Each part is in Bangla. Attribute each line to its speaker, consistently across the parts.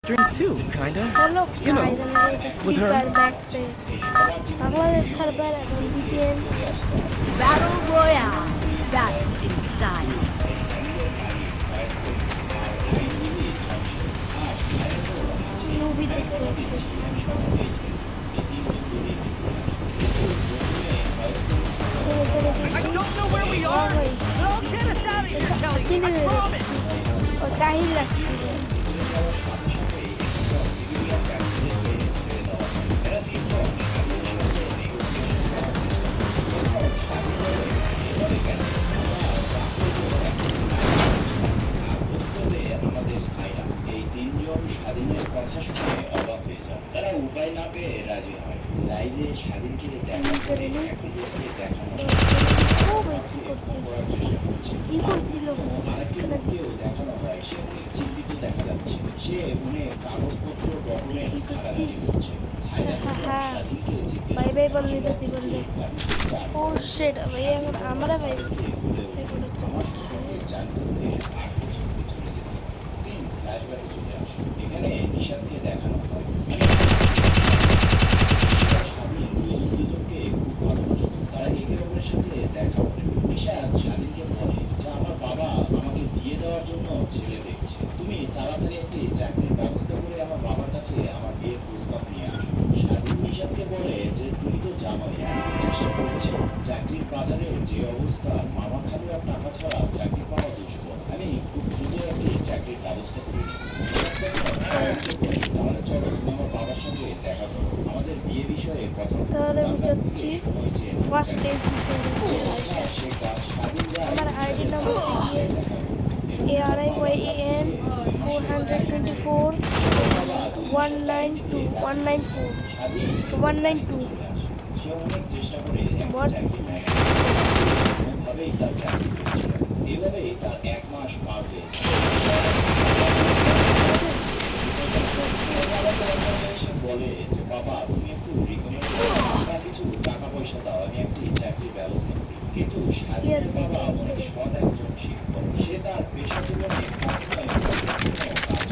Speaker 1: Drink too, kinda.
Speaker 2: Hello
Speaker 1: You know,
Speaker 2: guys, I'm going to
Speaker 1: with
Speaker 2: Free
Speaker 1: her.
Speaker 2: Fire Max. Bangladesh Harbar এবং VPN
Speaker 3: Battle Royale. Battle in style.
Speaker 2: Movie দেখতে
Speaker 1: I don't know where we are, but I'll get us out of here, Kelly. I promise.
Speaker 2: ও কাহিল লাগছে
Speaker 4: এই তিনজন স্বাধীনের কথা শুনে অবাক হয়ে যায়। তারা উপায় না পেয়ে রাজি হয়। লাইভে স্বাধীনকে দেখা করে একজনকে দেখানো
Speaker 2: ও ভাই কি করছে
Speaker 4: করার চেষ্টা করছে।
Speaker 2: কি করছিল
Speaker 4: আরেকটি লোককেও দেখানো হয়, সে অনেক চিন্তিত দেখা যাচ্ছে। সে অনেক কাগজপত্র ডকুমেন্টস ঘাটাঘাটি করছে। স্বাধীনকে জিজ্ঞেস
Speaker 2: বাই বাই বলে দিতেছি বললে ও শিট ভাই এখন আমরা ভাই
Speaker 4: আমার সম্পর্কে জানতে হলে 8 বছর পিছনে যেতে হবে। সিন ফ্ল্যাশব্যাকে চলে আসে। এখানে নিশাদকে দেখানো হয় স্বাধীন দুজনকে খুব ভালোবাসে। তারা একে অপরের সাথে দেখা করে। নিশাদ স্বাধীনকে বলে যে আমার বাবা আমাকে বিয়ে দেওয়ার জন্য ছেলে দেখছে, তুমি তাড়াতাড়ি একটি চাকরির ব্যবস্থা করে আমার বাবার কাছে আমার বিয়ের প্রস্তাব নিয়ে আসো। স্বাধীন নিশাদকে বলে যে তুমি তো জানোই আমি তো চেষ্টা করেছি, চাকরির বাজারে যে অবস্থা, মামা খালু আর টাকা ছাড়া চাকরি পাওয়া দুষ্কর, আমি খুব দ্রুত একটি চাকরির ব্যবস্থা করে নিই। তাহলে চলো তুমি আমার বাবার সঙ্গে দেখা করো, আমাদের বিয়ে বিষয়ে কথা বলো।
Speaker 2: তাহলে
Speaker 4: তার
Speaker 2: আমি
Speaker 4: কাছ
Speaker 2: যাচ্ছি
Speaker 4: থেকে সময় চেয়ে নাও।
Speaker 2: ফার্স্ট ডে
Speaker 4: সে কাজ স্বাধীন যায়।
Speaker 2: আমার আইডি নাম্বার ARIYAN 424 192 194 192
Speaker 4: সে অনেক চেষ্টা করে
Speaker 2: What?
Speaker 4: কোনোভাবেই তার চাকরি পেয়েছিল। এভাবেই তার 1 মাস পার হয়ে যায়। সে বলে যে বাবা তুমি একটু রিকমেন্ড বা কিছু টাকা পয়সা দাও, আমি একটি চাকরির ব্যবস্থা করি। কিন্তু স্বাধীনের বাবা অনেক সৎ একজন শিক্ষক, সে তার পেশা জীবনে কখনোই কাজ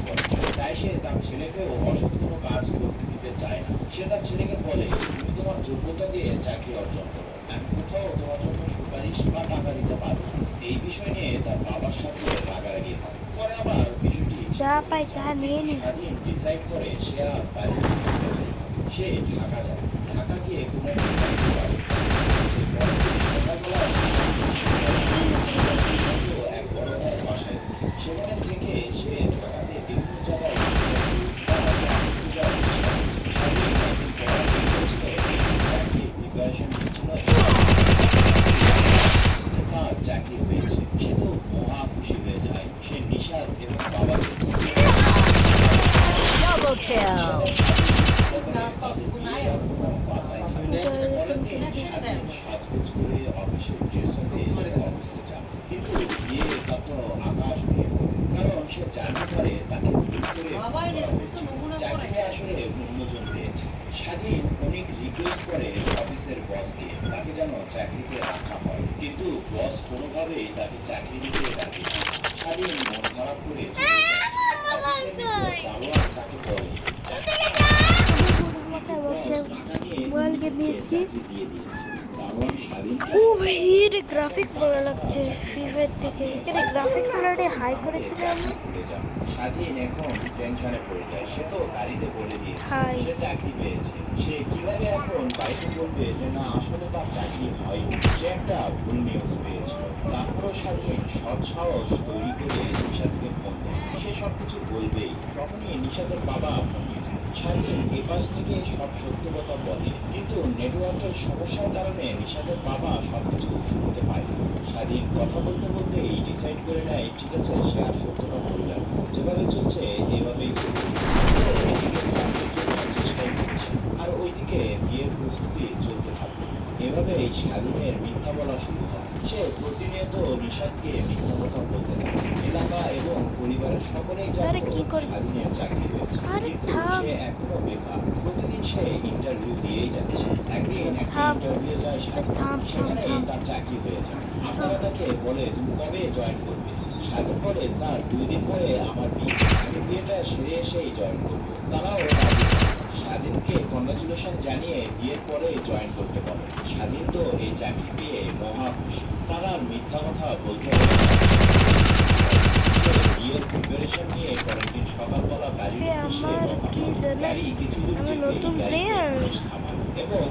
Speaker 4: করে, তাই সে তার ছেলেকেও অসৎ কোনো কাজ করতে দিতে চায় না। সে তার ছেলেকে বলে তুমি তোমার যোগ্যতা দিয়ে চাকরি অর্জন করো, আমি কোথাও তোমার জন্য সুপারিশ বা টাকা দিতে পারবো না। এই বিষয় নিয়ে তার বাবার সাথে রাগারাগি হয়। পরে আবার বিষয়টি
Speaker 2: যা পাই তা নিয়ে নি
Speaker 4: স্বাধীন ডিসাইড করে সে আর বাড়ি থেকে বের হয় না। সে ঢাকা যায়। ঢাকা গিয়ে কোনো একটি চাকরির ব্যবস্থা করে। সে পরের দিন সকালবেলা এক বড় বাসায় ওঠে। সেখানে থেকে সে ঢাকাতে বিভিন্ন জায়গায় চাকরি পেয়েছে। সে তো মহা খুশি হয়ে যায়। সে নিশাদ এবং বাবাকে
Speaker 3: Double kill.
Speaker 4: সাজগোজ করে অফিসের ড্রেস অফিসে যান, কিন্তু গিয়ে তা তো আকাশ হয়ে পড়ে। কারণ সে জানতে পারে তাকে ভুল করে চাকরিটা আসলে অন্যজন পেয়েছে। স্বাধীন অনেক রিকোয়েস্ট করে অফিসের বসকে তাকে যেন চাকরিতে রাখা হয়, কিন্তু বস কোনোভাবেই তাকে চাকরি দিতে রাজি না। স্বাধীন মন খারাপ করে চলে যায়। অফিসের নিচে দারোয়ান তাকে বলে
Speaker 2: মোবাইল কে দিয়েছি
Speaker 4: চাকরি দিয়ে দিয়েছে। দারোয়ান স্বাধীনকে
Speaker 2: ও ভাই এর গ্রাফিক্স ভালো লাগছে ফ্রি ফায়ার থেকে এখানে গ্রাফিক্স অলরেডি হাই করেছিলাম আমি
Speaker 4: ভুলে যান। স্বাধীন এখন টেনশনে পড়ে যায়। সে তো গাড়িতে বলে দিয়েছে
Speaker 2: হাই
Speaker 4: সে চাকরি পেয়েছে। সে কিভাবে এখন বাড়িতে বলবে যে না আসলে তার চাকরি হয়নি, সে একটা ভুল নিউজ পেয়েছিল। তারপরও স্বাধীন সৎ সাহস তৈরি করে নিশাদকে ফোন দেয়। সে সবকিছু বলবেই। তখনই নিশাদের বাবা ফোন দিলেন। স্বাধীন এপাশ থেকে সব সত্য কথা বলে, কিন্তু নেটওয়ার্কের সমস্যার কারণে নিশাদের বাবা সবকিছু শুনতে পায় না। স্বাধীন কথা বলতে বলতেই ডিসাইড করে নেয় ঠিক আছে সে আর সত্যটা বলবে না, যেভাবে চলছে এভাবেই চলবে। এদিকে চাকরির জন্য চেষ্টাই করছে, আর ওইদিকে বিয়ের প্রস্তুতি চলতে থাকে। এভাবেই স্বাধীনের মিথ্যা বলা শুরু হয়। সে প্রতিনিয়ত নিশাদকে মিথ্যা কথা বলতে থাকে। এলাকা এবং পরিবারের সকলেই
Speaker 2: আরে
Speaker 4: জানতো
Speaker 2: কি করে
Speaker 4: স্বাধীনের চাকরি হয়েছে,
Speaker 2: আরে
Speaker 4: কিন্তু
Speaker 2: থাম
Speaker 4: সে এখনো বেকার। প্রতিদিন সে ইন্টারভিউ দিয়েই যাচ্ছে। একদিন একটা
Speaker 2: থাম
Speaker 4: ইন্টারভিউ যায় স্বাধীন,
Speaker 2: থাম থাম
Speaker 4: সেখানেই
Speaker 2: থাম
Speaker 4: তার চাকরি হয়ে যায়। আপনারা তাকে বলে তুমি কবে জয়েন করবে। স্বাধীন বলে, স্যার 2 দিন পরে আমার বিয়ে, আমি বিয়েটা সেরে এসেই জয়েন করবো। তারাও রাজি। স্বাধীনকে কংগ্রাচুলেশন জানিয়ে বিয়ের পরে জয়েন করতে বলে। স্বাধীন তো এই চাকরি পেয়ে মহা খুশি। তারা আর মিথ্যা কথা বলতে হবে না। বিয়ের প্রিপারেশন নিয়ে পরের সকালবেলা গাড়ির
Speaker 2: এ
Speaker 4: উদ্দেশ্যে
Speaker 2: আমার
Speaker 4: রওনা
Speaker 2: কি
Speaker 4: হয়।
Speaker 2: জানে,
Speaker 4: গাড়ি কিছু দূর
Speaker 2: আমি
Speaker 4: যেতেই
Speaker 2: নতুন
Speaker 4: গাড়িতে
Speaker 2: প্লেয়ার।
Speaker 4: পুলিশ থামায় এবং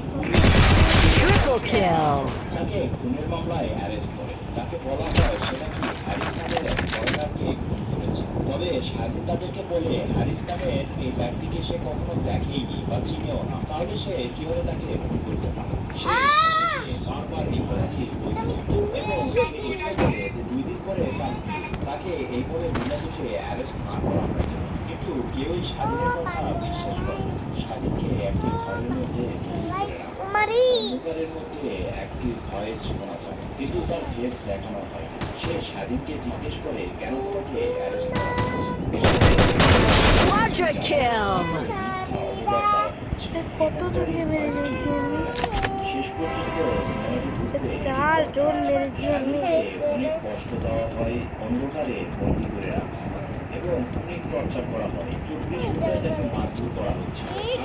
Speaker 3: Triple kill.
Speaker 4: তাকে খুনের মামলায় অ্যারেস্ট করে। তাকে বলা হয় সে নাকি হ্যারিস নামের এক ফরেনারকে খুন করেছে। তবে স্বাধীন তাদেরকে বলে হ্যারিস নামের এই ব্যক্তিকে সে কখনো দেখেইনি বা চিনেও না, তাহলে সে কিভাবে তাকে খুন করতে পারে। সে স্বাধীনকে বারবার এই কথাটি বলতো এবং সে এটাও বলে যে 2 দিন পরে তার বিয়ে। তাকে এই বলে বিনা দোষে অ্যারেস্ট না করা হয়নি। কিন্তু কেউই স্বাধীনের কথা বিশ্বাস করে না। স্বাধীনকে একটি ঘরের মধ্যে বন্দি করে রাখা হয়। অন্ধকারের মধ্যে একটি ভয়েস শোনা যায়, কিন্তু তার ফেস দেখানো হয় না। সে স্বাধীনকে জিজ্ঞেস করে কেন তোমাকে অ্যারেস্ট করা
Speaker 3: Quadra kill.
Speaker 2: কতজনকে মেরে দিয়েছি আমি?
Speaker 4: শেষ পর্যন্ত সিনেমাটি বুঝতে
Speaker 2: 4 জন মেরেছি আমি।
Speaker 4: অনেক কষ্ট দেওয়া হয়, অন্ধকারে বন্দি করে রাখা হয় এবং অনেক টর্চার করা হয়। 24 ঘন্টা তাকে মারধর করা হচ্ছে।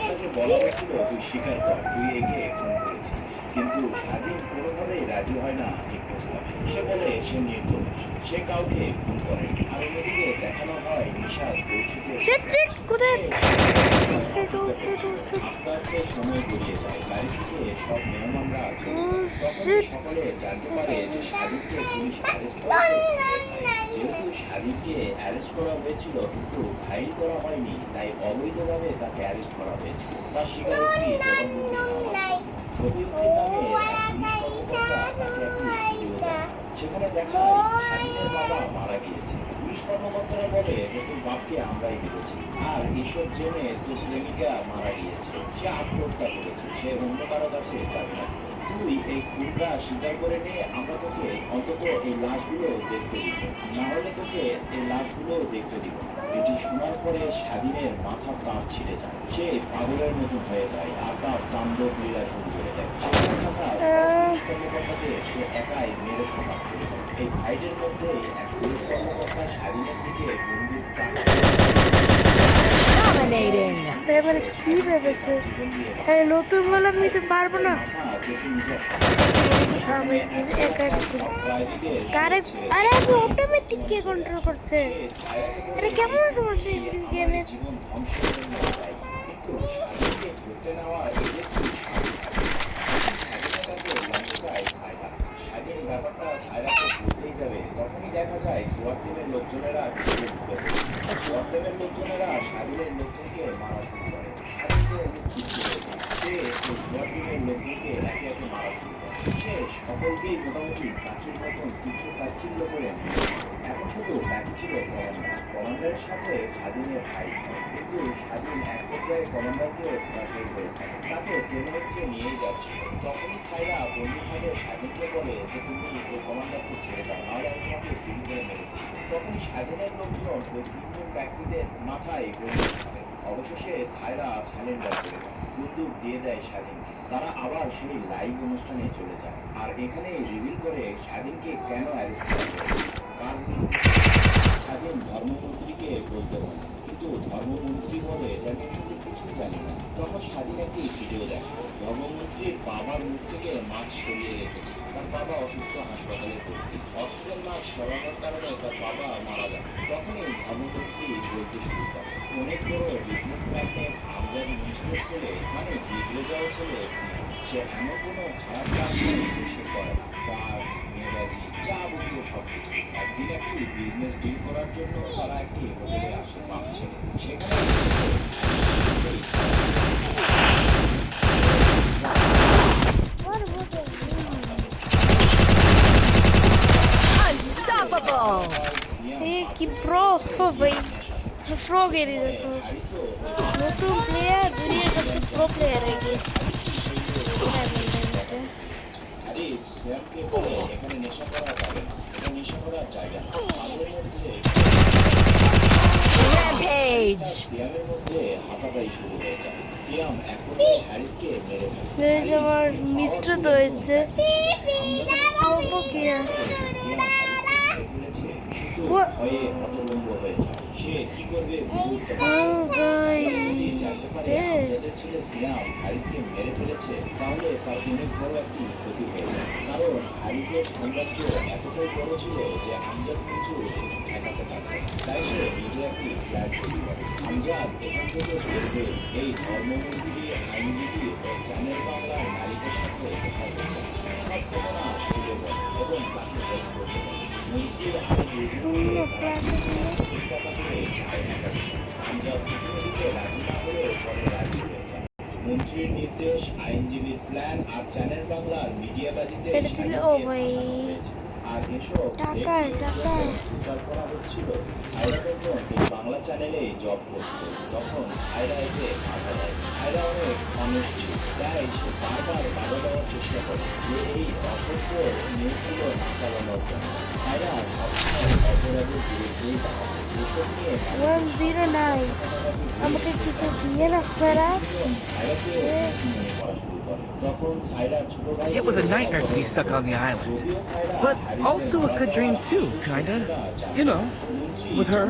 Speaker 4: তাকে বলা হচ্ছিল তুই স্বীকার কর, তুই একে খুন করেছিস। কিন্তু স্বাধীন কোনোভাবেই রাজি হয় না এই প্রস্তাবে। সে বলে সে নির্দোষ, সে কাউকে খুন করেনি। আর অন্যদিকে দেখানো হয় নিশা কৌশিকে
Speaker 2: কোথায় আছে?
Speaker 4: আস্তে আস্তে সময় গড়িয়ে যায়। বাড়ি থেকে সব মেহমানরা চলে যায়। তখন সকলে জানতে পারে যে স্বাধীনকে পুলিশ অ্যারেস্ট করেছে। যেহেতু স্বাধীনকে অ্যারেস্ট করা হয়েছিল কিন্তু ফাইল করা হয়নি, তাই অবৈধভাবে তাকে অ্যারেস্ট করা হয়েছিল। তার স্বীকারোক্তি জবানবন্দি নেওয়া। শফিউদ্দিন নামে এক পুলিশ কর্মকর্তা তাকে একটি ভিডিও দেয়। সেখানে দেখা যায় স্বাধীনের বাবা মারা গিয়েছে। পুলিশ কর্মকর্তারা বলে যে তোর বাপকে আমরাই মেরেছি, আর এইসব জেনে তোর প্রেমিকা মারা গিয়েছে, সে আত্মহত্যা করেছে, সে অন্য কারো কাছে যাবে না। তুই এই খুনটা স্বীকার করে নিয়ে আমরা তোকে অন্তত এই লাশগুলো দেখতে দিব, না হলে তোকে এই লাশগুলো দেখতে দিব না। এটি শোনার পরে স্বাধীনের মাথার তার ছিঁড়ে যায়। সে পাগলের মতো হয়ে যায় আর তার তাণ্ডব লীলা শুরু করে দেয়। সেখানে থাকা সব পুলিশ কর্মকর্তাকে সে একাই মেরে সমাপ্ত করে দেয়। এই ফাইটের মধ্যে এক পুলিশ কর্মকর্তা স্বাধীনের দিকে বন্দুক তাক
Speaker 3: Dominating.
Speaker 2: এবারে কি ভেবেছে? হ্যাঁ, নতুন বলে আমি তো পারবো না। আমি একা কিছু কারে, আরে আমি অটোমেটিক কে কন্ট্রোল করছে? আরে কেমন করছে গেমে?
Speaker 4: জীবন ধ্বংস করে নিয়ে যায়। কিন্তু স্বাধীনকে ধরতে নেওয়া এদের খুব স্বাধীন ব্যাপারটা সায়রাকে বলতেই যাবে, তখনই দেখা যায় সোয়াট টিমের লোকজনেরা সোয়াট টিমের লোকজনেরা স্বাধীনের লোকজনকে মারা শুরু করে। স্বাধীনকে অনেক খুশি হয়ে যায়। সে এই সোয়াট টিমের লোকজনকে একে একে মারা শুরু করে। সে সকলকেই মোটামুটি কাছের মতন কিছু তাচ্ছিল্য করে নেয়। এখন শুধু বাকি ছিল কমান্ডার। কমান্ডারের সাথে স্বাধীনের ফাইট হয়, কিন্তু স্বাধীন এক পর্যায়ে কমান্ডারকেও ধরাশায়ী করে ফেলে। তাকে টেনেক্সে নিয়েই যাচ্ছিল। তখনই সাইরা বন্দুক হাতে স্বাধীনকে বলে যে তুমি ওই কমান্ডারকে ছেড়ে দাও, নাহলে আমি তোমাকে গুলি করে মেরে দেব। তখন স্বাধীনের লোকজন ওই 3 জন ব্যক্তিদের মাথায় বন্দুক মারে। অবশেষে সাইরা স্যালেন্ডার করে দেয়, বন্দুক দিয়ে দেয় স্বাধীন। তারা আবার সেই লাইভ অনুষ্ঠানে চলে যায় আর এখানে রিভিল করে স্বাধীনকে কেন অ্যারেস্ট করা হয়েছে। কারণ স্বাধীন ধর্মমন্ত্রীকে বলতে বলে, কিন্তু ধর্মমন্ত্রী বলে যে আমি আসলে কিছুই জানি না। তখন স্বাধীন একটি ভিডিও দেখে, ধর্মমন্ত্রীর বাবার মুখ থেকে মাছ সরিয়ে রেখেছে। তার বাবা অসুস্থ, হাসপাতালে ভর্তি। অক্সিজেন মাস্ক সরানোর কারণে তার বাবা মারা যায়। তখনই ধর্মমন্ত্রী বলতে শুরু করে, অনেক বড় বিজনেস ম্যাগনেট আমজাদ মনসুরের ছেলে, মানে বিগড়ে যাওয়া ছেলে সিয়াম, সে এমন কোনো খারাপ কাজ সে করে না। ড্রাগস, মেয়েবাজি, যাবতীয় সবকিছু। একদিন একটি বিজনেস ডিল করার জন্য তারা একটি হোটেলে আসে বাপ ছেলে। সেখানে
Speaker 3: Unstoppable.
Speaker 2: এ কি প্রো ভাই, প্রো গেরি দেখো, নতুন প্লেয়ার, দুনিয়ার সবচেয়ে প্রো প্লেয়ার হয়ে গিয়েছে।
Speaker 4: আরে সিয়ামকে বলে এখানে নেশা করা যাবে না, এটা নেশা করার জায়গা না। তাদের মধ্যে
Speaker 3: Rampage.
Speaker 4: সিয়ামের মধ্যে হাতাটাই শুরু হয়ে যায়। সিয়াম এক পর্যায়ে হ্যারিসকে মেরে ফেলে।
Speaker 2: এই যে আমার মিত্র তো হয়েছে, করবো কি আর?
Speaker 4: সিয়াম হ্যারিসকে মেরে ফেলেছে, সে তো ভয়ে হতভম্ব হয়ে যায়। সে কি করবে বুঝে উঠতে পারে
Speaker 2: ও
Speaker 4: না।
Speaker 2: ভাই
Speaker 4: যদি জানতে পারে আমজাদের ছেলে সিয়াম হারিসকে মেরে ফেলেছে, তাহলে তার অনেক বড় একটি ক্ষতি হয়ে যায়। কারণ হারিসের সাম্রাজ্য এতটাই বড় ছিল যে আমজাদ কিছু শুধু ঠেকাতে পারত। তাই সে নিজে একটি প্ল্যান তৈরি করে। আমজাদ এখান থেকে বের হয়ে এই ধর্মমন্দিরে আইনজীবী ও গ্রামের বাংলার নারীদের সাথে দেখা করতে সব ঘটনা খুলে বলে এবং তাকে হেল্প করতে বলে। মন্ত্রীর হাতে
Speaker 2: অন্য ক্লাসে
Speaker 4: মন্ত্রীর নির্দেশ, আইনজীবীর প্ল্যান আর চ্যানেল বাংলার মিডিয়াবাজিতে
Speaker 2: এটা দিল ও ভাই
Speaker 4: আর এসব
Speaker 2: টাকা
Speaker 4: প্রচার করা হচ্ছিল। সাইরা তখন এই বাংলা চ্যানেলে জব করতো। তখন সাইরা এসে বাধা দেয়। সাইরা অনেক মানুষ ছিল, তাই সে বারবার বাধা দেওয়ার চেষ্টা করে যে এই অসভ্য নিউজগুলো না চালানোর জন্য। সাইরা সবসময় অপরাধের বিরুদ্ধেই দাঁড়ায়। এসব নিয়ে
Speaker 2: 109 আমাকে কিছু দিয়ে না আপনারা
Speaker 1: It was a nightmare to be stuck on the island, but also a good dream too, kinda. You know, with her.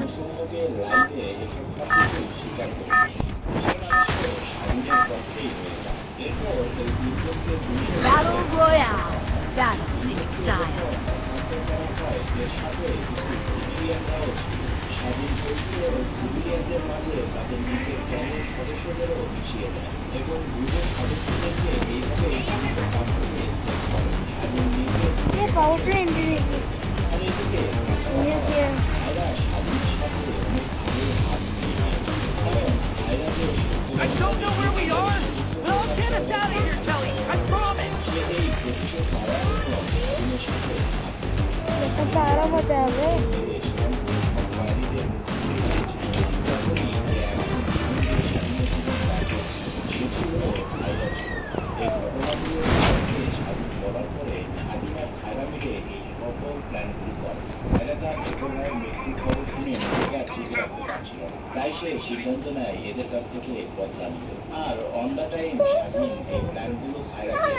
Speaker 3: Battle Royale. Battle in style.
Speaker 4: স্বাধীন ফৌজি ও সিভিলিয়ানদের মাঝে তাদের নিজের দলের সদস্যদেরও মিশিয়ে দেয় এবং দুজন সদস্যদেরকে এইভাবে সীমিত কাজ থেকে সেট করে। স্বাধীন নিজের
Speaker 2: ये पावर प्लेन दे
Speaker 4: আর এদিকে
Speaker 2: ये क्या
Speaker 4: সাইরা স্বাধীনের সাথে অনেক ভালো হাত মিলিয়েছে। কারণ সাইরা যে
Speaker 1: I don't know where we are, but I'll get us out of here, Kelly. I promise.
Speaker 4: সে এই প্রতিশোধ পাওয়ার জন্য স্বাধীনের সাথে হাত
Speaker 2: तो तारा बता दे
Speaker 4: মিলিয়ে সব বাইরেদের মুক্তি দিয়েছে। তখনই সেটি হলো সাইরা ছিল। এই ঘটনাগুলো স্বাধীন বলার পরে স্বাধীন আর সাইরা মিলে এই সকল প্ল্যানগুলি করে। সাইরা তার ছোট ভাইয়ের মৃত্যুর খবর শুনে নিজেকে আর ঠিক রাখতে পারছিল না। তাই সে সিদ্ধান্ত নেয় এদের কাছ থেকে বদলা নিবে। আর অন দ্য টাইম স্বাধীন এই প্ল্যানগুলো সাইরাকে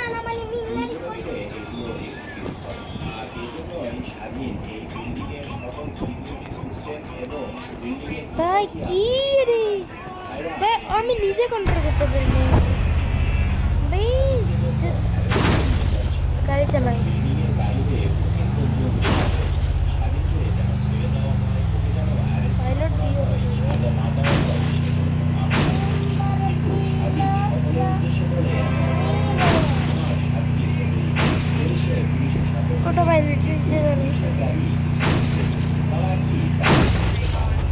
Speaker 4: দুইজনে মিলে এগুলো এক্সিকিউট করে। আর এই জন্যই স্বাধীন এই বিল্ডিং এর সকল সিকিউরিটি সিস্টেম এবং বিল্ডিং এর
Speaker 2: भाई की रे
Speaker 4: সাইরা
Speaker 2: भाई আমি নিজে কন্ট্রোল করতে পারি না ভাই গাড়ি চালাই
Speaker 4: বিল্ডিংয়ের বাইরে প্রত্যেক স্বাধীনকে যেন ছেড়ে দেওয়া হয়, ওকে যেন arrest
Speaker 2: পাইলট দিও
Speaker 4: সাজা না দেওয়া হয় সেটা কিন্তু স্বাধীন সকলের উদ্দেশ্যে বলে আমার শাস্তি হবেই। পুলিশে পুলিশের সাথে
Speaker 2: ছোট পাইলট দিতে পারি
Speaker 4: গাড়ি তারা কি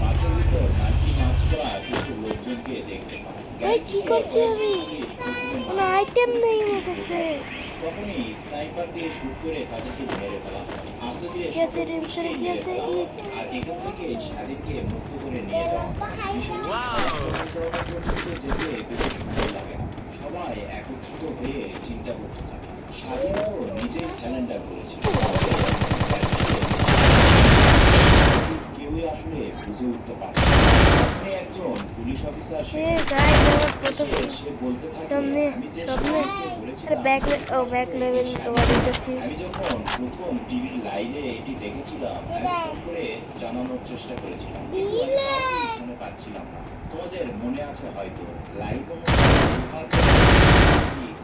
Speaker 4: বাসের ভিতর নাকি মাস্ক পরা কিছু লোকজনকে দেখতে পায়।
Speaker 2: ভাই কি করছি আমি কোনো আইটেম নেই আমার কাছে
Speaker 4: তখনই স্নাইপার দিয়ে শুট করে তাদেরকে মেরে ফেলা হয়। আস্তে ধীরে
Speaker 2: কি আছে রে ভিতরে কি আছে
Speaker 4: আর এখান থেকে স্বাধীনকে মুক্ত করে নিয়ে যাওয়া হয়। বিষয়টি করতে যেতে বেশি সময় লাগে না। সবাই একত্রিত হয়ে চিন্তা করতে থাকে। স্বাধীনও নিজেই স্যালেন্ডার করেছিল। কেউই আসলে বুঝে উঠতে পারে না। আপনি একজন পুলিশ অফিসার
Speaker 2: এ গাইস আমার প্রথম
Speaker 4: সে বলতে থাকে
Speaker 2: সামনে
Speaker 4: আমি যে
Speaker 2: সামনে
Speaker 4: স্বাধীনকে
Speaker 2: আরে
Speaker 4: ধরেছিলাম
Speaker 2: ব্যাক লেভেল তোমার কাছে
Speaker 4: আমি যখন প্রথম টিভির লাইভে এটি দেখেছিলাম আমি ফোন করে জানানোর চেষ্টা করেছিলাম কিন্তু আমি কাউকেই ফোনে পাচ্ছিলাম না। তোমাদের মনে আছে হয়তো লাইভ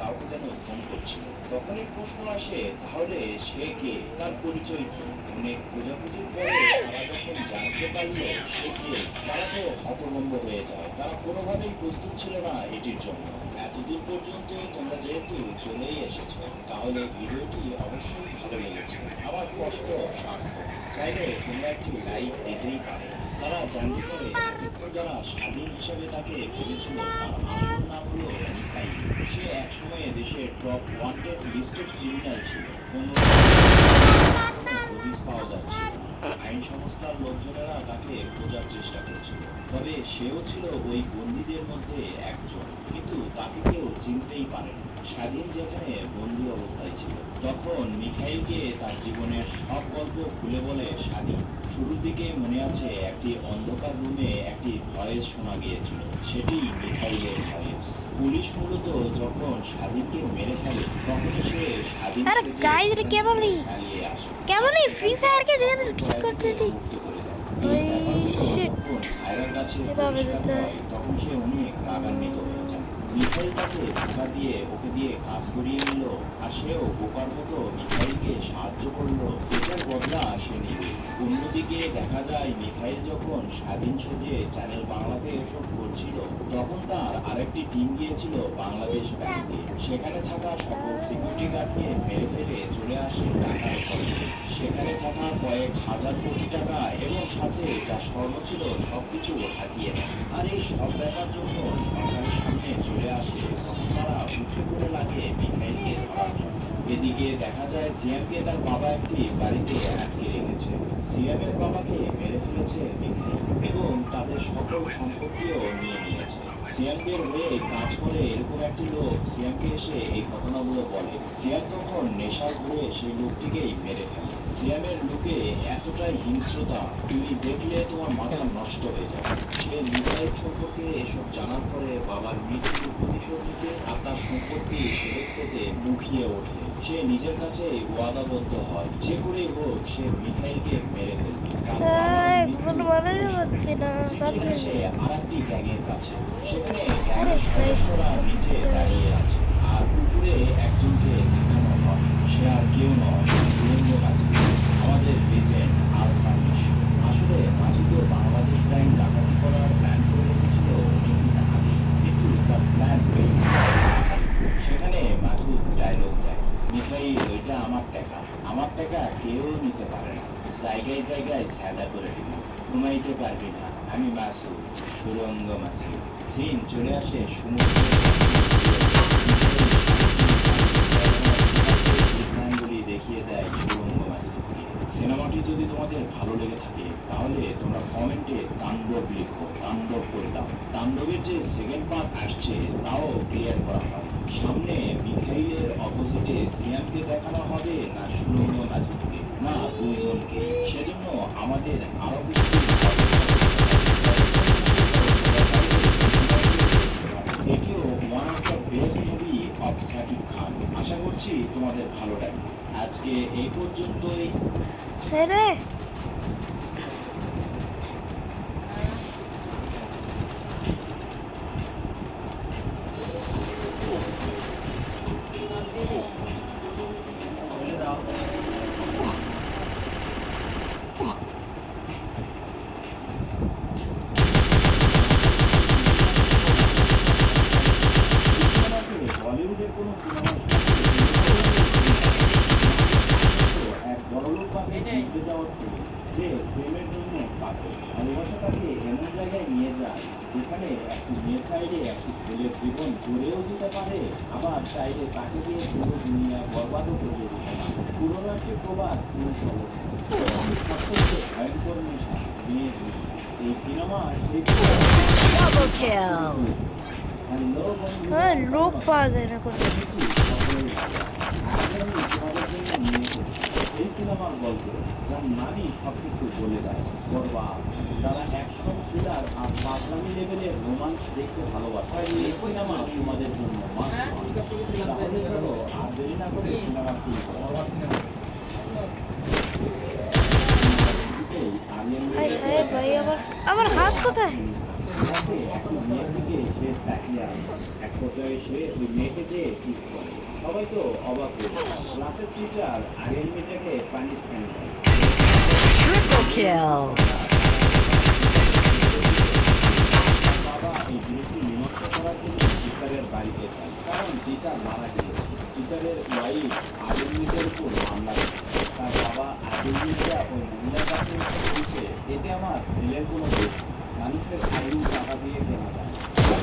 Speaker 4: কাউকে যেন ফোন করছিল। তখনই প্রশ্ন আসে তাহলে সে কে, তার পরিচয় কি? অনেক খোঁজাখুঁজির পরে তারা যখন জানতে পারলো সে কে, তারা তো হতভম্ব হয়ে যায়। তারা কোনোভাবেই প্রস্তুত ছিল না এটির জন্য। এতদূর পর্যন্ত তোমরা যেহেতু চলেই এসেছো, তাহলে ভিডিওটি অবশ্যই ভালো লেগেছে। আমার কষ্ট সার্থক। চাইলে তোমরা একটি লাইক দিতেই পারো। তারা জানতে পারে এতক্ষণ যারা স্বাধীন হিসেবে তাকে ভেবেছিল তার আসল নাম হলো মিখাইল। সে একসময় দেশের টপ ওয়ান্টেড লিস্টেড ক্রিমিনাল ছিল। কোনো হদিস পাওয়া যাচ্ছে না। আইন সংস্থার লোকজনেরা তাকে খোঁজার চেষ্টা করছিল। তবে সেও ছিল ওই বন্দীদের মধ্যে একজন, কিন্তু তাকে কেউ চিনতেই পারেনি। স্বাধীন যেখানে বন্দী অবস্থায় ছিল, তখন মিখাইলকে তার জীবনের সব গল্প খুলে বলে স্বাধীন। শুরুর দিকে মনে আছে একটি অন্ধকার রুমে একটি ভয়েস শোনা গিয়েছিল, সেটি মিখাইলের ভয়েস। পুলিশ মূলত যখন স্বাধীনকে মেরে ফেলে তখনই সে স্বাধীন
Speaker 2: আরে
Speaker 4: সেজে
Speaker 2: গাইস রে কেমনই
Speaker 4: পালিয়ে আসে।
Speaker 2: কেমনই ফ্রি ফায়ার কে দেখেন কি করতে
Speaker 4: মুক্ত করে এই
Speaker 2: ওই
Speaker 4: ব্যাপারগুলো
Speaker 2: shit.
Speaker 4: যখন সায়রার কাছে
Speaker 2: এভাবে
Speaker 4: পরিষ্কার
Speaker 2: যেতে
Speaker 4: হয় তখন সে অনেক রাগান্বিত হয়ে যায়। মিখাইল তাকে ধোঁকা দিয়ে ওকে দিয়ে কাজ করিয়ে নিল, আর সেও বোকার মতো মিখাইলকে সাহায্য করলো। এটার বদলা সে নিবে। অন্যদিকে দেখা যায় মিখাইল যখন স্বাধীন সেজে চ্যানেল বাংলাতে এসব করছিল, তখন তার আরেকটি টিম গিয়েছিল বাংলাদেশ ব্যাংকে। সেখানে থাকা সকল সিকিউরিটি গার্ডকে মেরে ফেলে চলে আসে টাকার খরচে। সেখানে থাকা কয়েক হাজার কোটি টাকা এবং সাথে যা স্বর্ণ ছিল সবকিছু হাতিয়ে নেয়। আর এই সব ব্যাপার যখন সরকারের সামনে চলে আসে তখন তারা উঠে পড়ে লাগে মিখাইলকে ধরার জন্য। এদিকে দেখা যায় সিয়ামকে তার বাবা একটি বাড়িতে আটকে রেখেছে। সিয়ামের বাবাকে মেরে ফেলেছে মিখাইল এবং তাদের সকল সম্পত্তিও নিয়ে নিয়েছে। সিয়ামদের হয়ে কাজ করে এরকম একটি লোক সিয়ামকে এসে এই ঘটনাগুলো বলে। সিয়াম তখন নেশার ঘুরে সেই লোকটিকেই মেরে ফেলে। সিয়ামের লোকে এতটাই হিংস্রতা, তুমি দেখলে তোমার মাথা নষ্ট হয়ে যাবে। সে মিখাইল সম্পর্কে এসব জানার পরে বাবার মৃত্যুর প্রতিশোধ নিতে আর তার সম্পত্তি ফেরত পেতে মুখিয়ে ওঠে। সে নিজের কাছে ওয়াদাবদ্ধ হয়, যে করেই হোক সে মিখাইলকে মেরে ফেলবে। তার বাবার মৃত্যুর
Speaker 2: কোনো মানুষই
Speaker 4: প্রতিশোধ
Speaker 2: পাচ্ছি না,
Speaker 4: সে
Speaker 2: পাচ্ছি
Speaker 4: চলে
Speaker 2: না।
Speaker 4: আসে আরেকটি গ্যাংয়ের কাছে। সেখানে গ্যাংয়ের সদস্যরা নিচে দাঁড়িয়ে আছে আর উপরে একজনকে দেখানো হয়। সে আর কেউ নয়, সুরেন্দ্র মাঝি, আমাদের লেজেন্ড আলফা মিশন। আসলে মাঝিকে বাংলাদেশ ব্যাংক ডাকাতি করার প্ল্যান করে রেখেছিল অনেকদিন আগে, কিন্তু তার প্ল্যান সেখানে মাসুদ ডায়লগ দেয়, মিখাইল ওইটা আমার টাকা কেউ নিতে পারে না, জায়গায় জায়গায় সাদা করে দিবি, ঘুমাইতে পারবি না। আমি মাসুদ, সুরঙ্গ মাসুদ। সিন চলে আসে সমুদ্রে দেখিয়ে দেয় সুরঙ্গ মাসুদকে। সিনেমাটি যদি তোমাদের ভালো লেগে থাকে তাহলে তোমরা কমেন্টে তাণ্ডব লিখো, তাণ্ডব করে দাও। তাণ্ডবের যে সেকেন্ড পার্ট আসছে তাও ক্লিয়ার করা হয়। সামনে মিখাইলের অপোজিটে সিয়ামকে দেখানো হবে না সুরঙ্গ মাসুদকে, না দুইজনকে। সেজন্য আমাদের আরো কিছু এটিও one of the best movie of Shakib Khan. আশা করছি তোমাদের ভালো লাগবে। আজকে এই পর্যন্তই।
Speaker 2: রে
Speaker 4: বলিউডের কোনো সিনেমার এক বড়লোক বাপে বিগড়ে যাওয়া ছেলে যে প্রেমের জন্য পাগল। ভালোবাসাটাকে এমন জায়গায় নিয়ে যায় যেখানে একটি মেয়ে চাইলে একটি ছেলের জীবন গড়েও দিতে পারে, আবার চাইলে তাকে দিয়ে পুরো দুনিয়া বরবাদও করিয়ে দিতে পারে। পুরোনো একটি প্রবাদ শুনে সমস্যা সবথেকে ভয়ঙ্কর নেশা মেয়ের নেশা। এই সিনেমা সেই
Speaker 3: Double kill.
Speaker 4: হ্যালো বন্ধু,
Speaker 2: হ্যাঁ লোক পাওয়া যায় না কোনো।
Speaker 4: এই সিনেমার গল্প যার নামই সবকিছু বলে দেয়, বরবাদ। যারা অ্যাকশন থ্রিলার আর পাগলামি লেভেলের রোমান্স দেখতে ভালোবাসে এই সিনেমা তোমাদের জন্য মাস্ট। তাহলে চলো আর দেরি না করে সিনেমা শুরু করা।
Speaker 2: হাই হাই ভাই, আমার হাত কোথায়?
Speaker 4: আছে একটি মেয়ের দিকে সে তাকিয়ে আছে। এক পর্যায়ে সে ওই মেয়েকে যে কিস করে। সবাই তো অবাক হয়ে যায়। ক্লাসের টিচার আগের মেয়েটাকে পানিশমেন্ট দেয়।
Speaker 3: Triple kill.
Speaker 4: বাবা এই জিনিসটি মীমাংসা করার জন্য টিচারের বাড়িতে যায়, কারণ টিচার মারা গিয়েছে। টিচারের ওয়াইফ আগের মেয়েদের উপর মামলা করেছে। তার বাবা আগের মেয়েটা ওই মহিলার কাছে বলছে, এতে আমার ছেলের কোনো দোষ নেই। মানুষের আয়ু টাকা দিয়ে কেনা যায়,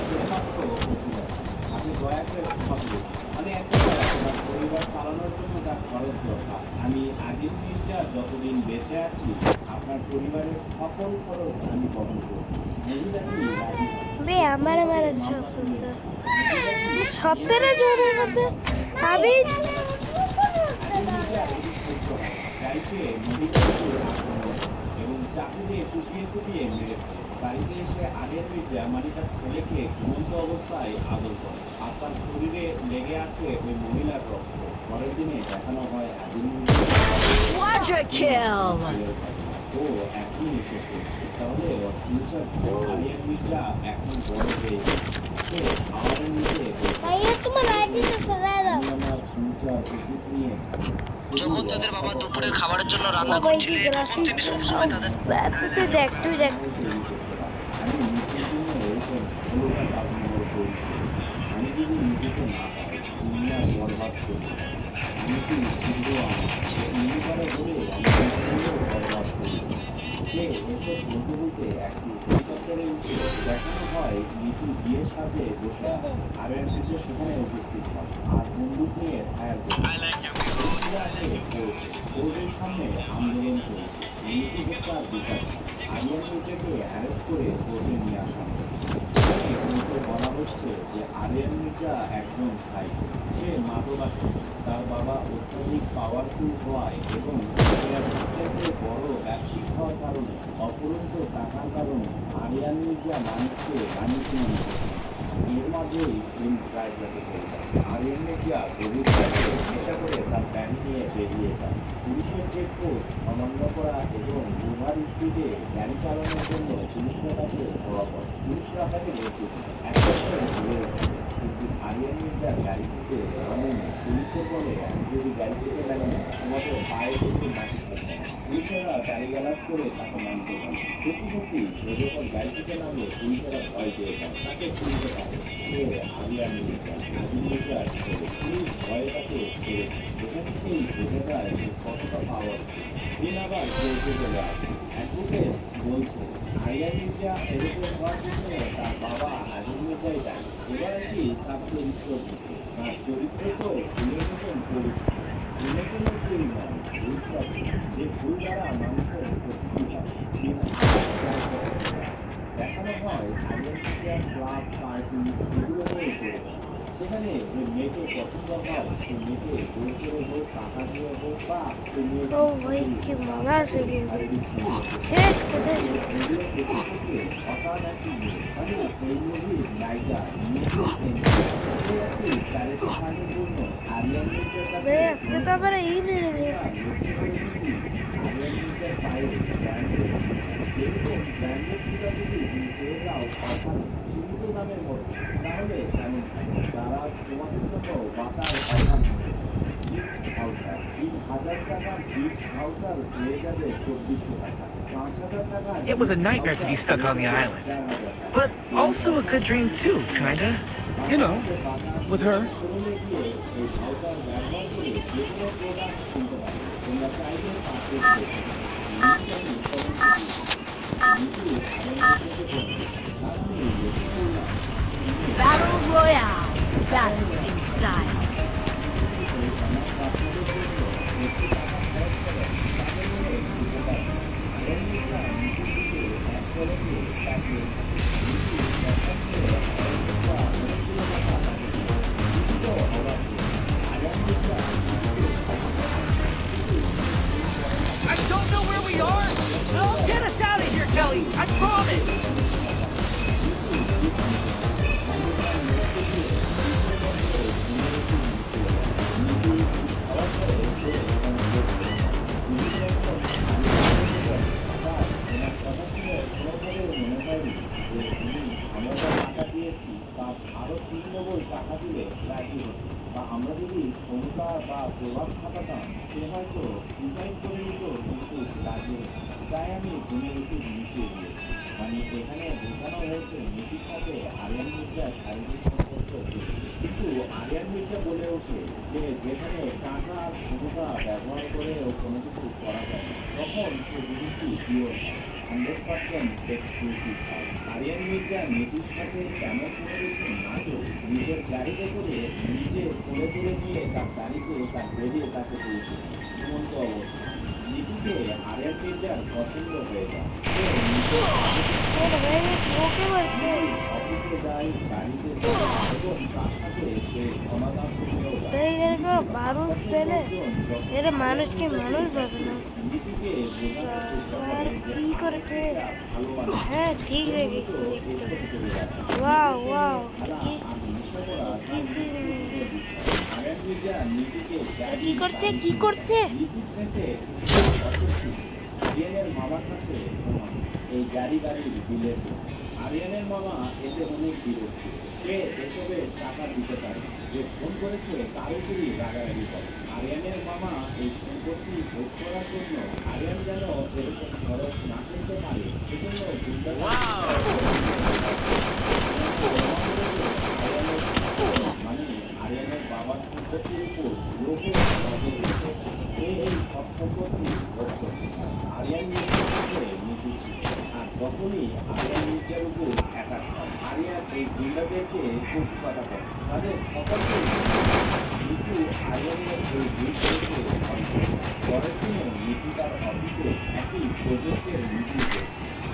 Speaker 4: শুধুমাত্র অসুবিধা। আপনি দয়া করে ভাবুন, মানে একটা পরিবার চালানোর জন্য যা খরচ দরকার, আমি আগের মির্জা যতদিন বেঁচে আছি আপনার পরিবারের সকল খরচ আমি বহন করব। মহিলাটি রাজি হয়।
Speaker 2: বে আমার সব করতে 17 জনের মধ্যে আমি
Speaker 4: তাই সে মহিলাটিকে আক্রমণ করে এবং চাকু দিয়ে কুপিয়ে কুপিয়ে মেরে ফেলে। বাড়িতে এসে আগের মির্জা মানে তার ছেলেকে ঘুমন্ত অবস্থায় আদর করে, আর তার শরীরে লেগে আছে ওই মহিলার রক্ত। পরের দিনে দেখানো হয় আদিল
Speaker 3: Quadra kill.
Speaker 4: ও এখন এসে পড়ছে, তাহলে ওর ফিউচার আরিয়ান মির্জা এখন বড় হয়ে গেছে। সে আমাদের নিচে
Speaker 2: ভাইয়া তোমার আইডিটা চালাই দাও।
Speaker 4: আমি আমার ফিউচার অতীত নিয়ে ভাবি।
Speaker 5: যখন তাদের বাবা দুপুরের খাবারের জন্য রান্না
Speaker 2: বাবা কি
Speaker 5: করছিলেন তখন তিনি সবসময় তাদের
Speaker 2: তুই দেখ তুই দেখ।
Speaker 4: আমি নিজের জন্য এরকম ভালোটা কাপড় করি। আমি যদি নিজেকে না পাই দুনিয়া বরবাদ করি। আমি কি শিখবো ইউনিভারে বলে আমি নিজেকেও বরবাদ করি। সে এসব বলতে বলতে একটি হেলিকপ্টারে উঠে দেখানো হয় মিতু বিয়ের সাজে বসে আছে। আর এর পিছনে সেখানে উপস্থিত হয় আর বন্দুক নিয়ে ফায়ার করে। আসে কোর্টের সামনে আন্দোলন চলছে। মিতু হত্যার বিচার চায়। আরিয়ান মির্জাকে অ্যারেস্ট করে কোর্টে নিয়ে আসা হয়। সেখানে কোর্টে বলা হচ্ছে যে আরিয়ান মির্জা একজন সাইকো। সে মাদকাসক্ত। তার বাবা অত্যাধিক পাওয়ারফুল হওয়ায় এবং তার সবচেয়ে বড় ব্যবসায়িক হওয়ার কারণে অপরন্ত টাকার কারণে আরিয়ান মির্জা মানুষকে বানিয়ে মনে করে। এর মাঝেই সিন ড্রাইভারকে চলে যায়। আরিয়ান মির্জা গভীর রাতে নেশা করে তার গাড়ি নিয়ে বেরিয়ে যায়। পুলিশের চেকপোস্ট অমান্য করা এবং ওভার স্পিডে গাড়ি চালানোর জন্য পুলিশরা তাকে ধরা পড়ে। পুলিশরা তাকে ধরতে চায়। একটা করে ধরে ওঠে। কিন্তু আরিয়ান মির্জার গাড়ি থেকে নামেনি। পুলিশকে বলে আমি যদি গাড়ি থেকে নামি তোমাদের পায়ে কিছু মাটি থাকবে না। পুলিশেরা গালিগালাজ করে তাকে নামতে বলে। সত্যি সত্যি সে যখন গাড়ি থেকে নামে পুলিশেরা ভয় পেয়ে যায়। তাকে চিনতে পারে সে আরিয়ান মির্জা। আদিল মির্জার ছেলে। পুলিশ ভয়ে তাকে ছেড়ে দেয়। এটা থেকেই বোঝা যায় যে কতটা পাওয়ার। দিন আবার কোর্টে চলে আসে। অ্যাডভোকেট বলছে আরিয়ান মির্জা এরকম হওয়ার পিছনে তার বাবা আদিল মির্জাই দায়ী। এবার আসি তার চরিত্র থেকে। তার চরিত্র তো ফুলের মতন পবিত্র। জেনে কোনো ফুল নয়, ফুলটা যে ফুল দ্বারা মানুষের ক্ষতি হয়। দেখানো হয় আরিয়ান মির্জার ক্লাব পার্টি এগুলো নিয়ে করে। সেখানে যে মেয়েকে পছন্দ হয় সে মেয়েকে জোর করে হোক টাকা দিয়ে হোক বা সে মেয়ের
Speaker 2: ও ভাই কি মজা আছে কিন্তু।
Speaker 4: শারীরিক সম্পর্ক।
Speaker 2: শেষ কোথায়
Speaker 4: এগুলো দেখে থেকে হঠাৎ একটি মেয়ে মানে এই মুভির নায়িকা সে একটি চ্যারিটি ফান্ডের জন্য আরিয়ান মির্জার কাছে
Speaker 2: ভাই আজকে তো আবার এই মেরে দিল।
Speaker 4: লক্ষ্য করেছে কি আরিয়ান মির্জার পায়ে ব্র্যান্ডেড এরকম ব্র্যান্ডেড জুতা যদি তুমি পেয়ে যাও অফারে সীমিত দামের মধ্যে তাহলে কেমন থাকে? তারা তোমাদের জন্য বাতার অফার নিয়েছে। গিফট ভাউচার ৩,০০০ টাকার গিফট ভাউচার পেয়ে যাবে ২৪০০ টাকা। ৫,০০০ টাকা
Speaker 1: It was a nightmare to be stuck on the island, but also a good dream too, kinda. You know, with her.
Speaker 4: শোরুমে গিয়ে এই ভাউচার ব্যবহার করে যে কোনো প্রোডাক্ট কিনতে পারবে। তোমরা চাইলে পারচেজ করতে পারো। লিঙ্কটা আমি কমেন্টে দিয়েছি। লিঙ্কটি আমার থেকে পড়বে। তাহলে লিখে করলাম
Speaker 3: Battle Royale. Battle in style.
Speaker 1: I don't know where we are. They'll get us out of here, Kelly. I promise.
Speaker 4: আরো ৩ ডবল টাকা দিলে রাজি হতো বা আমরা যদি ক্ষমতা বা প্রভাব খাটাতাম সে হয়তো সুইসাইড করে নিত কিন্তু রাজি হতো। তাই আমি ঘুমের ওষুধ মিশিয়ে দিয়েছি। মানে এখানে বোঝানো হয়েছে নীতির সাথে আরিয়ান মির্জার শারীরিক সম্পর্ক। কিন্তু আরিয়ান মির্জা বলে ওঠে যে যেখানে টাকা আর ক্ষমতা ব্যবহার করেও কোনো কিছু করা যায় না তখন সে জিনিসটি পিওর হয়, 100% এক্সক্লুসিভ হয়। আরিয়ান মির্জা নীতির সাথে তেমন কোনো কিছু না করে নিজের গাড়িতে করে নিজে কোলে করে নিয়ে তার গাড়িতে তার বেডে তাকে পৌঁছে দেয়। ঘুমন্ত অবস্থা নীতিকে আরিয়ান মির্জার পছন্দ হয়ে যায়। সে নিজের
Speaker 2: ভাই ওকে বলছে
Speaker 4: অফিসে যায়, গাড়িতে যায় এবং তার সাথে সে অনাথ আশ্রমেও যায়।
Speaker 2: ভাই এরকম মানুষ পেলে এরা মানুষকে মানুষ পাবে না।
Speaker 4: নীতিকে বোঝানোর চেষ্টা করে যে
Speaker 2: কি করেছে?
Speaker 4: ভালো মানুষ।
Speaker 2: হ্যাঁ ঠিক রেখেছি।
Speaker 4: এসব করে রাখে।
Speaker 2: ওয়াও ওয়াও
Speaker 4: খেলা
Speaker 2: কি
Speaker 4: আর নেশা করা
Speaker 2: কি
Speaker 4: তার বিষয়। আরিয়ান মির্জা নীতিকে
Speaker 2: কি করছে কি করছে?
Speaker 4: নীতির ফেসে কিছু অস্বস্তি। আরিয়ানের মামার কাছে ফোন আসে এই গাড়ির বিলের জন্য। আরিয়ানের মামা এতে অনেক বিরক্ত। সে এসবে টাকা দিতে চায় না। যে ফোন করেছে তার উপরই রাগারাগি করে। আরিয়ানের মামা এই সম্পত্তি ভোগ করার জন্য আরিয়ান যেন এরকম খরচ না করতে পারে সেজন্য মানে আরিয়ানের বাবার সম্পত্তির উপর লোকের নজর রেখেছে। সে এই সব সম্পত্তি ভোগ করতে পারে। আরিয়ান মির্জার নীতি ছিল আর তখনই আরিয়ান মির্জার উপর অ্যাটাক হয়। আরিয়ান এই গুন্ডাদেরকে কচু কাটা করে তাদের সকলকে নিতু আরিয়ানের এই দুর্যোগকে ভয় করে। পরের দিনে নিতু তার অফিসে একটি প্রজেক্টের মিটিং করছে।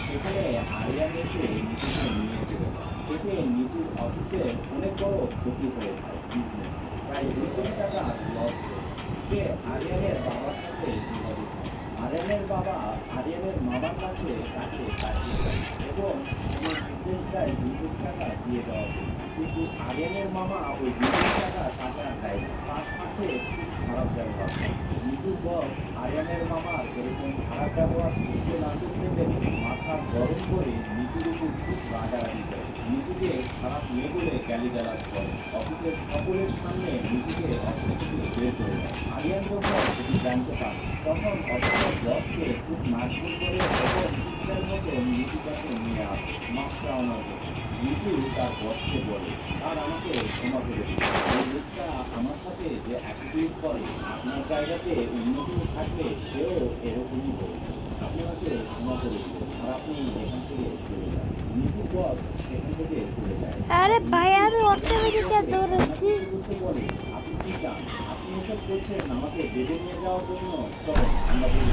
Speaker 4: সেখানে আরিয়ান এসে নিতুকে নিয়ে চলে যায়। এতে নিতুর অফিসের অনেক বড় ক্ষতি হয়ে যায় বিজনেসে। প্রায় 2 কোটি টাকা লস হয়ে যায়। সে আরিয়ানের বাবার সাথে যোগাযোগ করে। আরিয়ানের বাবা আরিয়ানের মামার কাছে তাকে পাঠিয়ে দেয় এবং নির্দেশ দেয় 2 কোটি টাকা দিয়ে দেওয়া হবে। কিন্তু আরিয়ানের মামা ওই 2 কোটি টাকা টাকা দেয় না। তার সাথে খুব খারাপ ব্যবহার করে। নিতুর বস আরিয়ানের মামার এরকম খারাপ ব্যবহার সহ্য না করতে পেরে মাথা গরম করে নিতুর উপর খুব রাগারাগি করে। নিতুকে খারাপ মেয়ে বলে গালিগালাজ করে। অফিসের সকলের সামনে নিতুকে অফিস থেকে বের করে দেয়। আরিয়ান যখন সেটি জানতে পারে তখন অফিসের বসকে খুব মারধর করে এবং কুত্তার মতো নিতুর কাছে নিয়ে আসে মাপ চাওয়ানোর জন্য। নিতু তার বসকে বলে, স্যার আমাকে ক্ষমা করে দিন। এই লোকটা আমার সাথে যে অ্যাটিটিউড করে আপনার জায়গাতে অন্য কেউ থাকলে সেও এরকমই করবে। আপনি আমাকে ক্ষমা করে দিন আর আপনি এখান থেকে চলে যান। নিতুর বস সেখান থেকে চলে যায়।
Speaker 2: আরে ভাই আমি অটোমেটিকে দৌড়াচ্ছি।
Speaker 4: করতে বলে, আপনি কি চান? আপনি এসব করছেন আমাকে বেঁধে নিয়ে যাওয়ার জন্য? চলো আমরা বলি।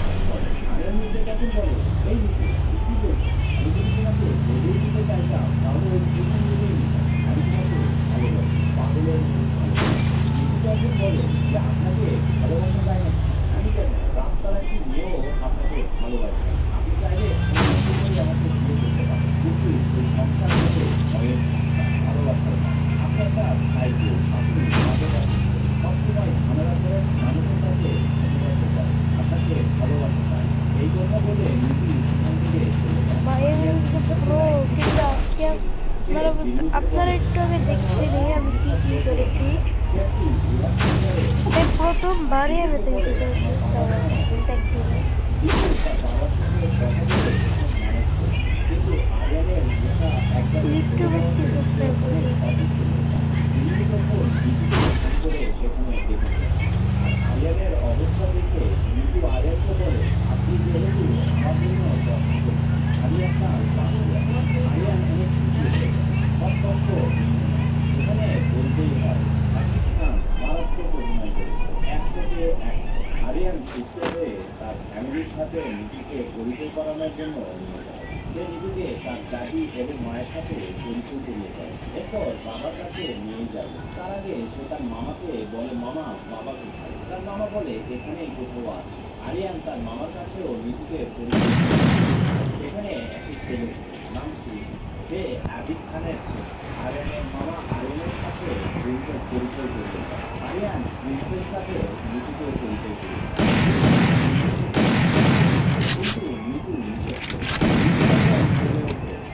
Speaker 4: আরিয়ান মির্জা তখন বলে, এই নিতু তুই কি বলছিস? আমি যদি তোমাকে বেঁধে দিতে চাইতাম তাহলে ওই প্রথম দিনেই নিতাম। আমি তোমাকে ভালোবাসি, পাগলের মতো ভালোবাসি। নিতু তখন বলে যে আপনাকে ভালোবাসা যায় না। আমি কেন? রাস্তার একটি মেয়েও আপনাকে ভালোবাসে। আপনি চাইলে ছোট করে আমাকে বিয়ে করতে পারেন, কিন্তু সেই সংসার হচ্ছে ভয়ের সংসার, ভালোবাসার না। আপনি একটা সাইকো, আপনি মাদক আসেন, সবসময় ঝামেলা করেন, মানুষের কাছে ভালোবাসা পান, আপনাকে ভালোবাসা পায়। এই কথা বলে নীতি সেখান থেকে চলে যায়।
Speaker 2: ভাই আমি প্রো কিন্তু আজকে আপনারা একটু আগে দেখতে নেই আমি কি করেছি।
Speaker 4: সে একটি বিরাট পরিবারে
Speaker 2: এই প্রথমবারই আমি তৈরি করেছি তবে এটা কি
Speaker 4: কিন্তু তার বাবার সঙ্গে কথা বলে ম্যানেজ করে। কিন্তু আরিয়ানের নেশা একবার
Speaker 2: ইউটিউবে কি সাবস্ক্রাইব করে
Speaker 4: অসুস্থ হয়ে যায়। তিনি তখন নিতুকে ফোন করে সেখানে ডেকে নেয়। আর আরিয়ানের অবস্থা দেখে নিতু আরিয়ানকে বলে, আপনি যেহেতু আমার জন্য কষ্ট করছেন আমি আপনার পাশে আছি। আরিয়ান অনেক খুশি হয়ে যায়। সব কষ্ট এখানে বলতেই হয় শাকিব খান মারাত্মক অভিনয় করেছে, 100-তে 100। আরিয়ান সুস্থ হয়ে তার ফ্যামিলির সাথে নিতুকে পরিচয় করানোর জন্য নিয়ে যায়। সে নিতুকে তার দাদি এবং মায়ের সাথে পরিচয় করিয়ে দেয়। এরপর বাবার কাছে নিয়ে যাবে। তার আগে সে তার মামাকে বলে, মামা বাবা কোথায়? তার মামা বলে এখানেই কোথাও আছে। আরিয়ান তার মামার কাছেও নিতুকে পরিচয় করে। এখানে একটি ছেলে ছিল, নাম প্রিন্স। সে আবিদ খানের ছেলে। আরিয়ানের মামা আরিয়ানের সাথে প্রিন্সের পরিচয় করিয়ে দেয়। আরিয়ান প্রিন্সের সাথে নিতুকে পরিচয় করিয়ে দেয়। কিন্তু নিতু নিষেধ করে।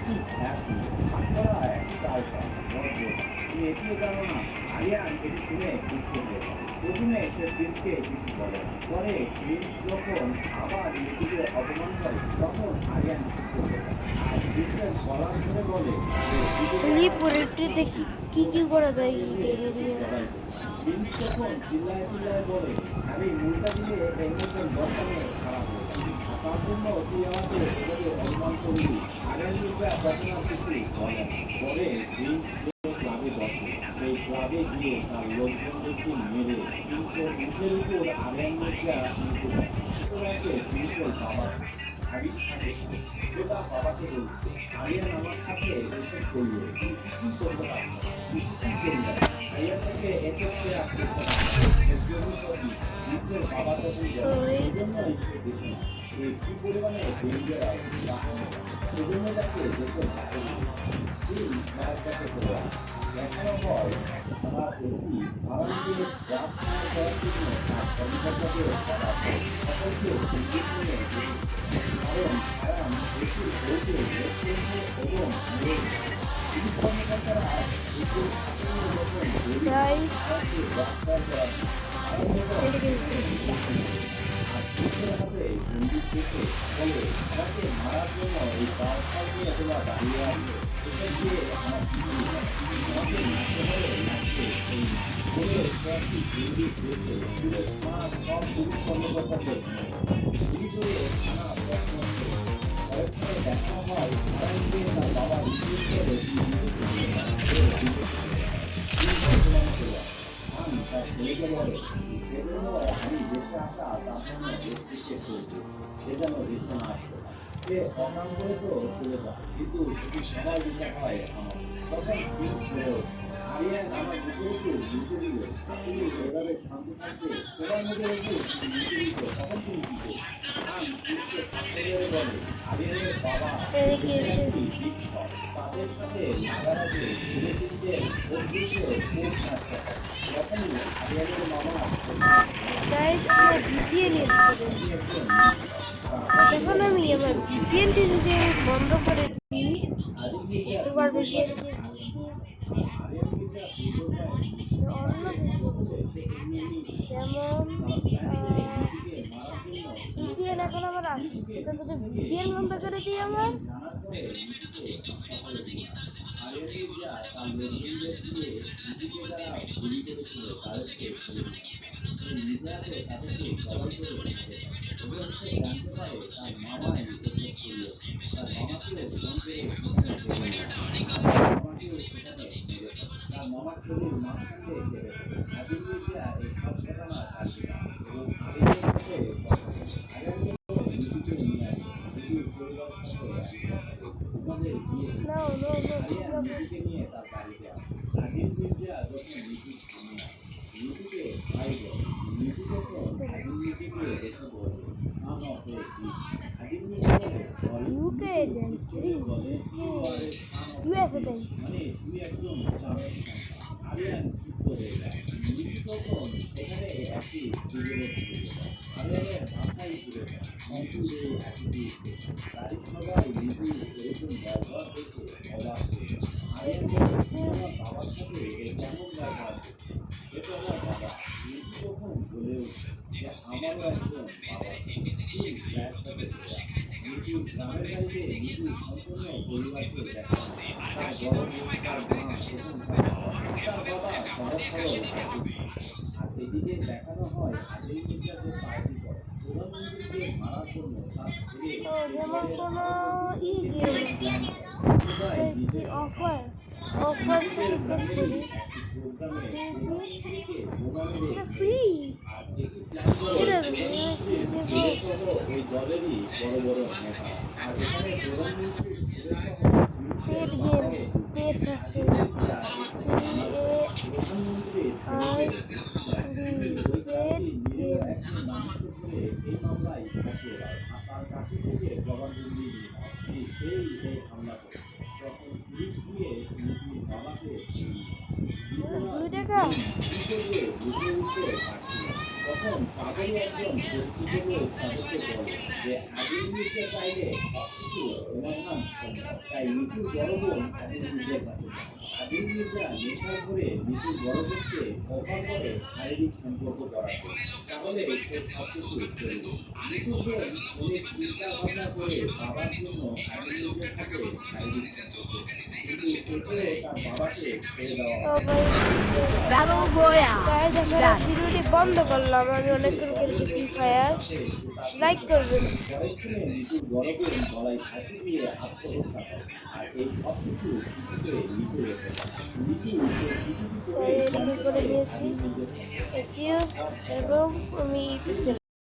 Speaker 4: কি খ্যাত হাত করা একটি কালচার তুমি এটিও জানো না? আরিয়ান এটি শুনে ক্ষিপ্ত হয়ে যায়। প্রথমে সে প্রিন্সকে কিছু বলে না। পরে প্রিন্স যখন আবার নিতুকে অপমান করে তখন আরিয়ান ক্ষিপ্ত হয়ে যায় আর প্রিন্সের গলা ধরে বলে
Speaker 2: লিপোরেটরিতে কি করা যায়
Speaker 4: প্রিন্স তখন চিল্লায় চিল্লায় বলে, আমি মুলটা দিলে এমনিতে বর্তমানে খারাপ হয়ে যায়। তার জন্য তুই আমাকে এভাবে অপমান করবি? আরিয়ান মির্জা তখন আর কিছু বলে না। পরে প্রিন্স যে ক্লাবে বসে সেই ক্লাবে গিয়ে তার লোকজনদেরকে মেরে প্রিন্সের মুখের উপর আরিয়ান মির্জা নিতে যায়। সুতরাংকে প্রিন্সের বাবা আবিদ খানের সাথে সে তার বাবাকে বলছে, আরিয়ান আমার সাথে এসব করলো, তুমি কিছুই করতে পারছো না, কিছুই করবে না। আরিয়ান থেকে এক্ষেত্রে আসতে প্রিন্সের বাবা তখন এই জন্যই সে বেশি না কি পরিমাণে ডেঞ্জারাস সেজন্য তাকে দেখে সেই মায়ের কাছে চলে আসে। দেখানো হয় আমার এসি বারান্দায় রাত করার জন্য আর কর্মকর্তাকে তারা সকলকে সঙ্গীত নিয়ে এসেছে। কারণ আরাম এসি বলতে রেস্টুরেন্টে এবং পুলিশ কর্মকর্তারা এসে
Speaker 2: গাইস
Speaker 4: গ্রেফতার করা
Speaker 2: এদিকে
Speaker 4: আর পুলিশের হাতে বন্দুক রেখে বলে তাকে মারার জন্য এই পাওয়ার দিয়ে তোমরা দাঁড়িয়ে আছে এসব দিয়ে আমার কিছু আমাকে নাচতে হলে নাচতে এই বলে কয়েকটি বন্দুক রেখে পুরো থানা সব পুলিশ কর্মকর্তাকে পুলিশে থানা প্রশ্ন কয়েকবার দেখা হয় আরামকে তার বাবা রিপোর্ট করে আমি তার ছেলেকে বলে সেজন্য আমি দেশে আসা তার জন্য দেশ থেকে চলছে সে যেন দেশে না আসতে সে অকাম করে তো চলে যায় কিন্তু সেটি সময় দিতে হয় আমার তখন ফিক্স হয়ে আরিয়ান আমার বুকের উপর বুঝতে দিল তুমি এভাবে শান্ত থাকবে তোমার মধ্যে রেখে বুঝতে দিত তখন তুমি কি করবে আমি ফিক্সকে থাকতে বলে আরিয়ানের বাবা একটি বিক্ষোভ তাদের সাথে নাগারাজে ঘুরে চিনতে অভ্যুষে পৌঁছাচ্ছে তখনই আরিয়ানের মামা
Speaker 2: গাইস আমার ভিপিএন এখন আমি আমার ভিপিএনটি যদি আমি বন্ধ করে দিই এবার ভিপিএন অন্য যেমন ভিপিএন এখন আমার আছে এটা যদি ভিপিএন বন্ধ করে দিই আমার
Speaker 4: তার মামার শরীর মাঝখান দিয়ে কেটে আদিল মির্জা এই সব ঘটনা থাকবে এবং আদিলের সাথে নিজেকে নিয়ে আসে নিজের পরিবার সাথে ওখানে গিয়ে আরিয়ান নিজেকে নিয়ে তার বাড়িতে আসে আদিল মির্জা যখন নিজের সামনে আসে নিজেকে ভাই বলে নিজে যখন আদিল মির্জাকে দেখে বলে son of A beach Adil Mirza বলে সরি
Speaker 2: ইউকে এজেন্ট
Speaker 4: বলে
Speaker 2: ইউএসএ তাই
Speaker 4: মানে তুমি একজন চামের সন্তান আরিয়ান ক্ষিপ্ত হয়ে যায় মৃত্যু তখন সেখানে একটি সিগারেট ধরে যায় আরিয়ানের মাথায় ঘুরে যায় কিন্তু এই অ্যাটিটিউড বাড়ির সবাই মৃত্যু এরকম ব্যবহার দেখে অবাক হয়ে যায় আরিয়ান বলে আমার বাবার সাথে এর কেমন ব্যবহার করছে সেটা আমার বাবা মৃত্যু তখন বলে ওঠে যে আমারও একজন বাবা সেই ফ্ল্যাশব্যাকে চলে আসে মৃত্যুর গ্রামের বাড়িতে মৃত্যুর সম্পূর্ণ পরিবারকে দেখা তার বড় মেয়ে তার মা এবং তার বাবা সহজ সরল আর এদিকে দেখানো হয় আদিল মির্জা যে পার্টি করে প্রধানমন্ত্রীকে মারার জন্য তার ছেলে
Speaker 2: যেমন কোনো
Speaker 4: প্ল্যান করে
Speaker 2: অফার থেকে চেক করি
Speaker 4: প্রধানমন্ত্রীকে বোমা মেরে
Speaker 2: ফ্রি
Speaker 4: আর একই প্ল্যান করে ওই দলেরই বড় বড় নেতা আর এখানে প্রধানমন্ত্রীর ছেলে
Speaker 2: পেড গেমস পেড ফাস্টিং
Speaker 4: প্রধানমন্ত্রীর এই মামলায় ফাঁসিয়ে দেয় আর তার কাছে থেকে জবানবন্দি নিয়ে নেয় যে সেই এই হামলা করেছে তখন পুলিশ গিয়ে নীতির বাবাকে বুঝে উঠতে পারছিল তখন তাদেরই একজন পরিচিত লোক তাদেরকে বলে যে আদিল মির্জা চাইলে সবকিছু সমাধান সম্ভব তাই নীতির বড় বোন আদিল মির্জার কাছে যায় আদিল মির্জা নেশায় করে নীতির বড় বোনকে অফার করে শারীরিক সম্পর্ক করাতে তাহলে সে সবকিছু করবে নীতির বোন অনেক চিন্তা ভাবনা করে বাবার জন্য আদিল মির্জার সাথে শারীরিক সম্পর্ক কিন্তু এতেও তার বাবাকে ছেড়ে দেওয়া
Speaker 3: Battle Royale.
Speaker 2: গাইস আমরা ভিডিওটি বন্ধ করলাম আমি অনেক করে খেলছি ফ্রি ফায়ার লাইক করবেন
Speaker 4: পরক্ষণে নিতুর বড় বোন গলায় ফাঁসি দিয়ে আত্মহত্যা করে আর এই সব কিছু চিঠিতে লিখে রেখে নিতু চিঠি করে
Speaker 2: করে দিয়েছি এবং আমি ইউটিউব